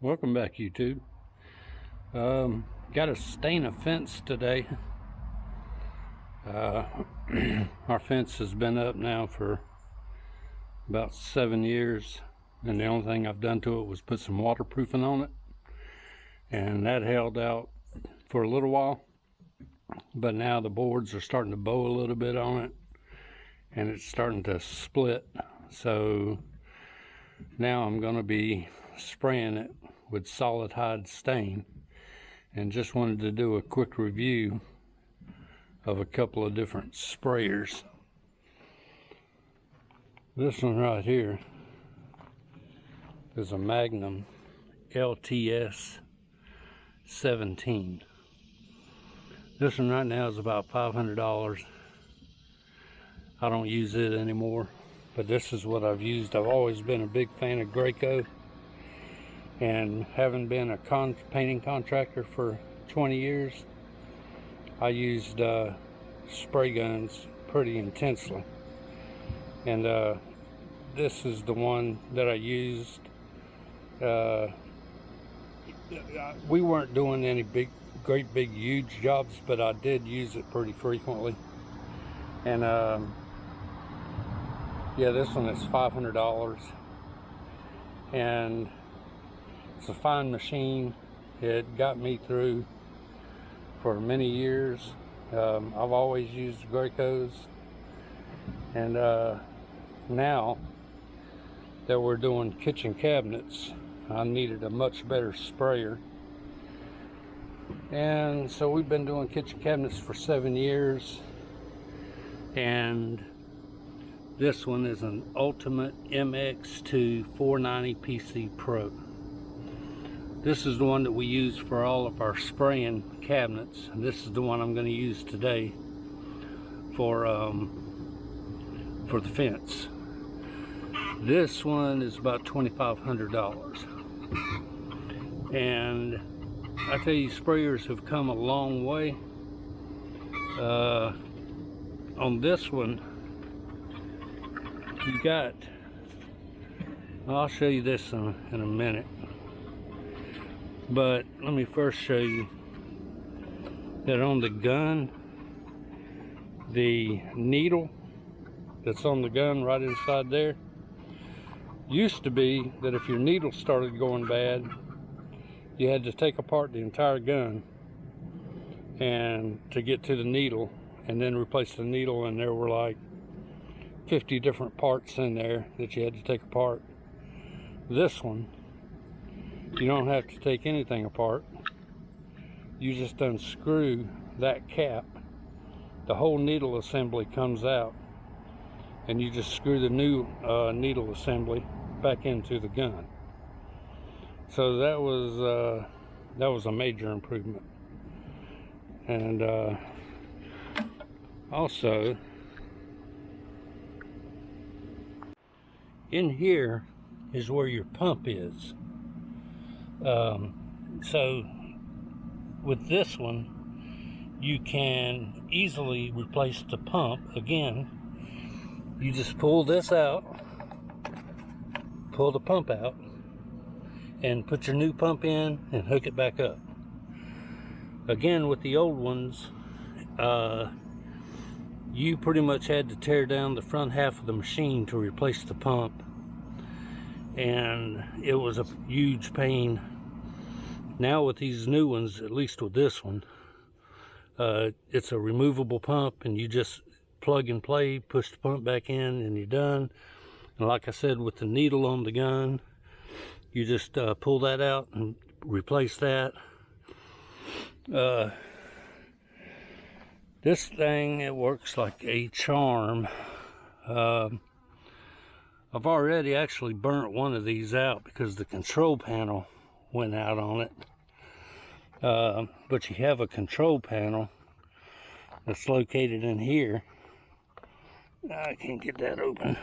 Welcome back, YouTube. Got to stain a fence today. Our fence has been up now for about 7 years, and the only thing I've done to it was put some waterproofing on it, and that held out for a little while. But now the boards are starting to bow a little bit on it, and it's starting to split. So now I'm going to be spraying it with solid hide stain, and just wanted to do a quick review of a couple of different sprayers. This one right here is a Magnum LTS 17. This one right now is about $500. I don't use it anymore, but this is what I've used. I've always been a big fan of Graco, and having been a painting contractor for 20 years, I used spray guns pretty intensely. And this is the one that I used. We weren't doing any great big huge jobs, but I did use it pretty frequently. And yeah, this one is $500, and it's a fine machine. It got me through for many years. I've always used Gracos, and now that we're doing kitchen cabinets, I needed a much better sprayer. And so we've been doing kitchen cabinets for 7 years, and this one is an Ultimate MX2 490 PC Pro. This is the one that we use for all of our spraying cabinets, and this is the one I'm going to use today for the fence. This one is about $2,500, and I tell you, sprayers have come a long way. On this one, you got, I'll show you this in a minute, but let me first show you that on the gun, the needle that's on the gun right inside there, used to be that if your needle started going bad, you had to take apart the entire gun and to get to the needle, and then replace the needle, and there were like 50 different parts in there that you had to take apart. This one, you don't have to take anything apart. You just unscrew that cap, the whole needle assembly comes out, and you just screw the new needle assembly back into the gun. So that was a major improvement. And also in here is where your pump is. So with this one, you can easily replace the pump. Again, you just pull this out, pull the pump out, and put your new pump in and hook it back up. Again, with the old ones, you pretty much had to tear down the front half of the machine to replace the pump, and it was a huge pain. Now with these new ones, at least with this one, it's a removable pump, and you just plug and play, push the pump back in, and you're done. And like I said, with the needle on the gun, you just pull that out and replace that. This thing, it works like a charm. I've already actually burnt one of these out because the control panel went out on it. But you have a control panel that's located in here. I can't get that open.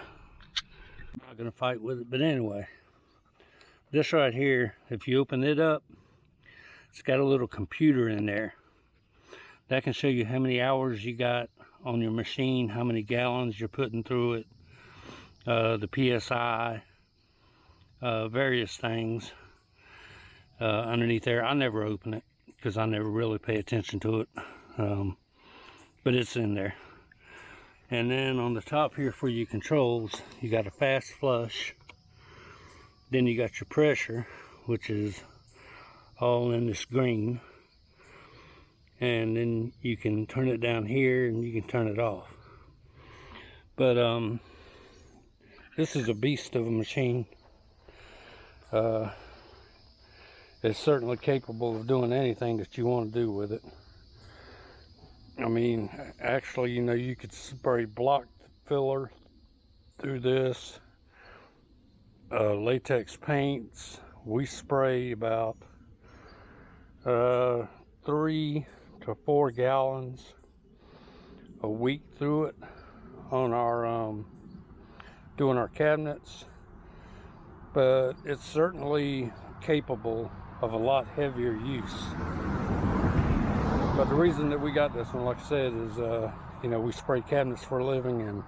I'm not gonna fight with it, but anyway, this right here, if you open it up, it's got a little computer in there that can show you how many hours you got on your machine, how many gallons you're putting through it, the PSI, various things. underneath there. I never open it because I never really pay attention to it, but it's in there. And then on the top here for your controls, you got a fast flush. Then you got your pressure, which is all in this green. And then you can turn it down here and you can turn it off. But this is a beast of a machine. It's certainly capable of doing anything that you want to do with it. I mean, actually, you know, you could spray block filler through this. Latex paints, we spray about 3 to 4 gallons a week through it on our doing our cabinets, but it's certainly capable of a lot heavier use. But the reason that we got this one, like I said, is you know, we spray cabinets for a living, and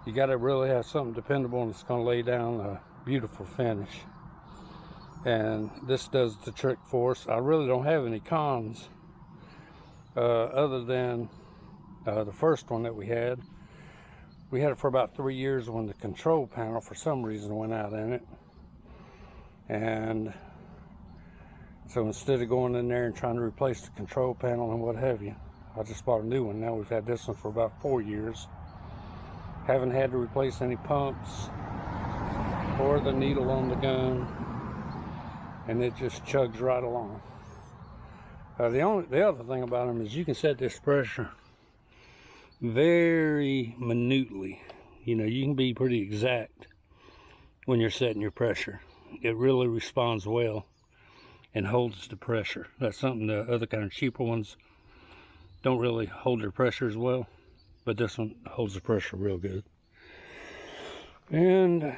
you got to really have something dependable and it's going to lay down a beautiful finish. And this does the trick for us. I really don't have any cons other than the first one that we had. We had it for about 3 years when the control panel for some reason went out in it. And so instead of going in there and trying to replace the control panel and what have you, I just bought a new one. Now we've had this one for about 4 years. Haven't had to replace any pumps or the needle on the gun, and it just chugs right along. The other thing about them is you can set this pressure very minutely. You know, you can be pretty exact when you're setting your pressure. It really responds well and holds the pressure. That's something the other kind of cheaper ones don't really hold their pressure as well, but this one holds the pressure real good. And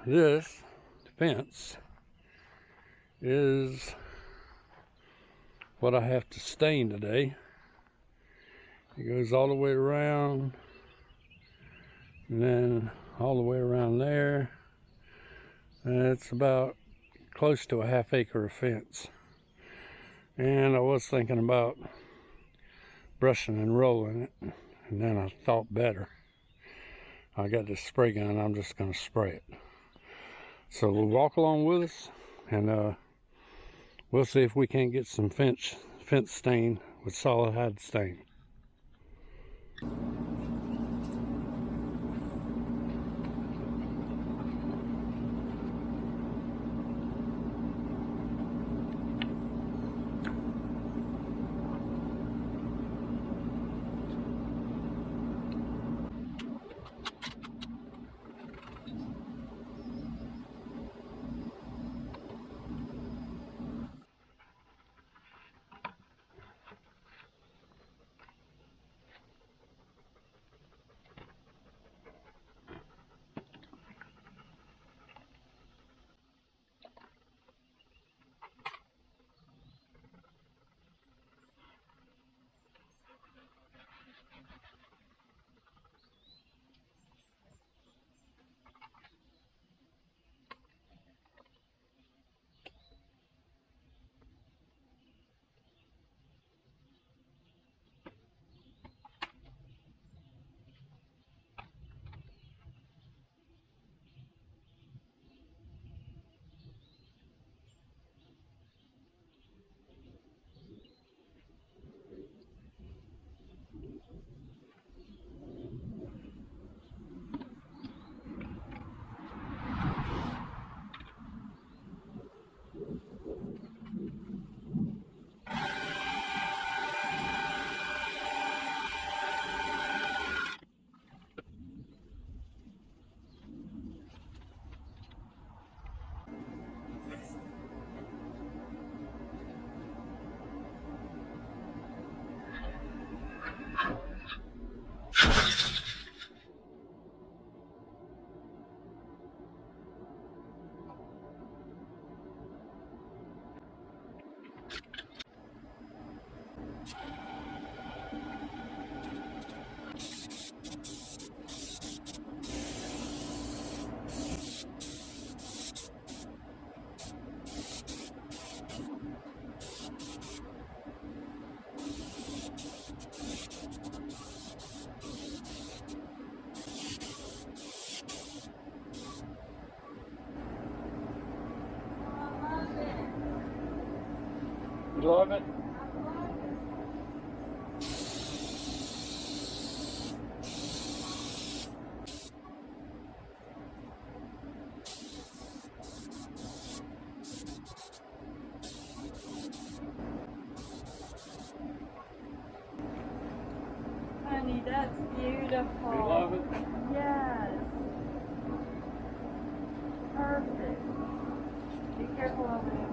this fence is what I have to stain today. It goes all the way around, and then all the way around there. And it's about close to a ½ acre of fence. And I was thinking about brushing and rolling it, and then I thought better. I got this spray gun, I'm just going to spray it. So we'll walk along with us, and we'll see if we can't get some fence stain with solid hide stain. You love it? Honey, that's beautiful. You love it? Yes. Perfect. Be careful over there.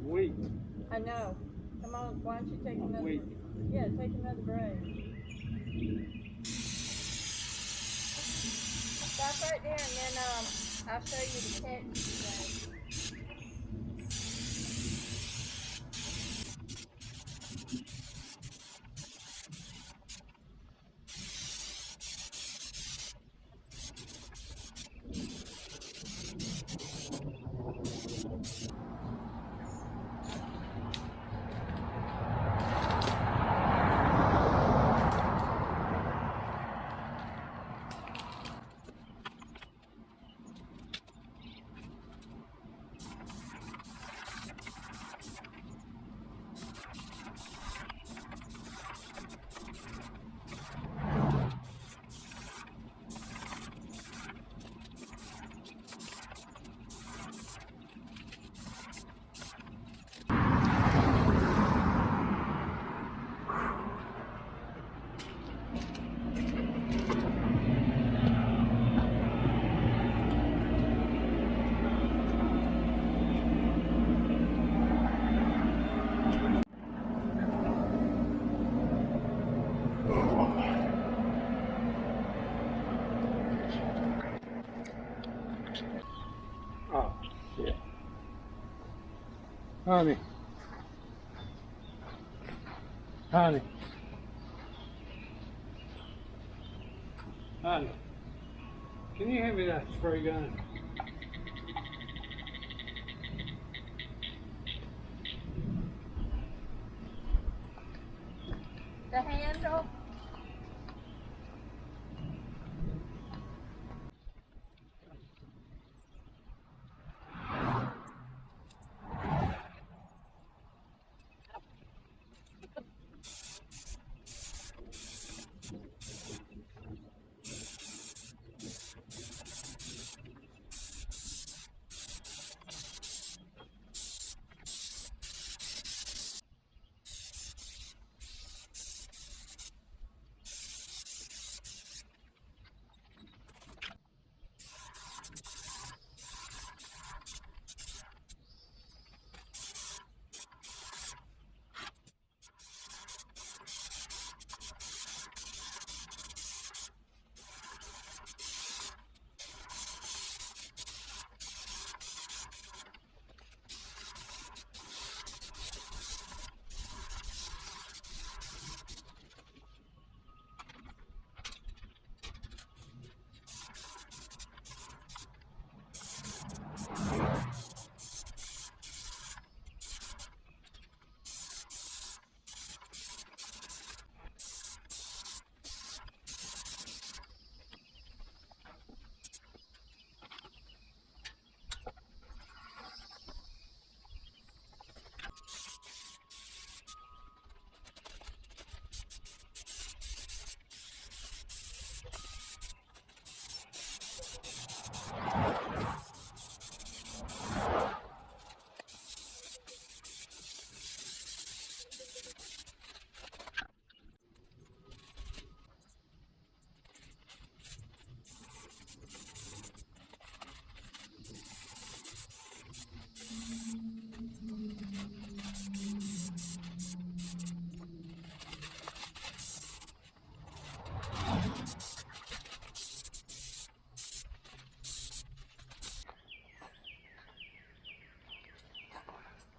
Weak. I know. Come on, why don't you take another Wait. Yeah, take another break. Stop right there and then I'll show you the catch today. Oh, shit. Honey. Honey. Honey. Can you hand me that spray gun? The handle?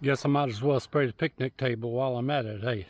Guess I might as well spray the picnic table while I'm at it, hey.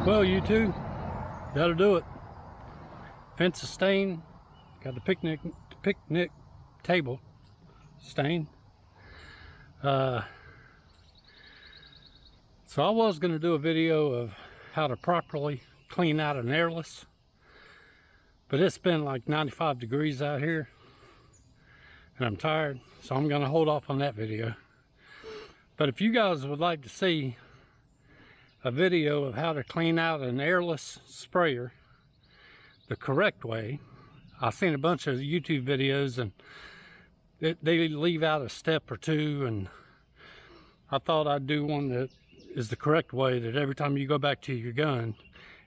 Well, you two, that'll do it. Fence is stained. Got the picnic table stained. So I was going to do a video of how to properly clean out an Airless, but it's been like 95 degrees out here and I'm tired, so I'm going to hold off on that video. But if you guys would like to see a video of how to clean out an Airless sprayer the correct way, I've seen a bunch of YouTube videos and they leave out a step or two, and I thought I'd do one that is the correct way, that every time you go back to your gun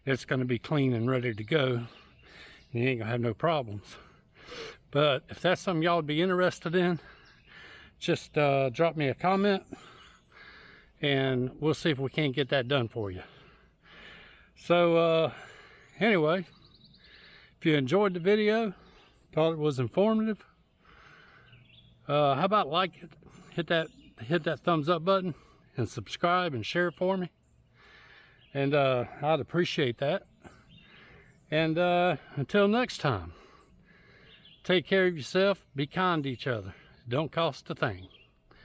it's going to be clean and ready to go and you ain't gonna have no problems. But if that's something y'all would be interested in, just drop me a comment and we'll see if we can't get that done for you. So anyway, if you enjoyed the video, thought it was informative, how about like it, hit that thumbs up button and subscribe and share it for me, and I'd appreciate that. And until next time, take care of yourself, be kind to each other, don't cost a thing.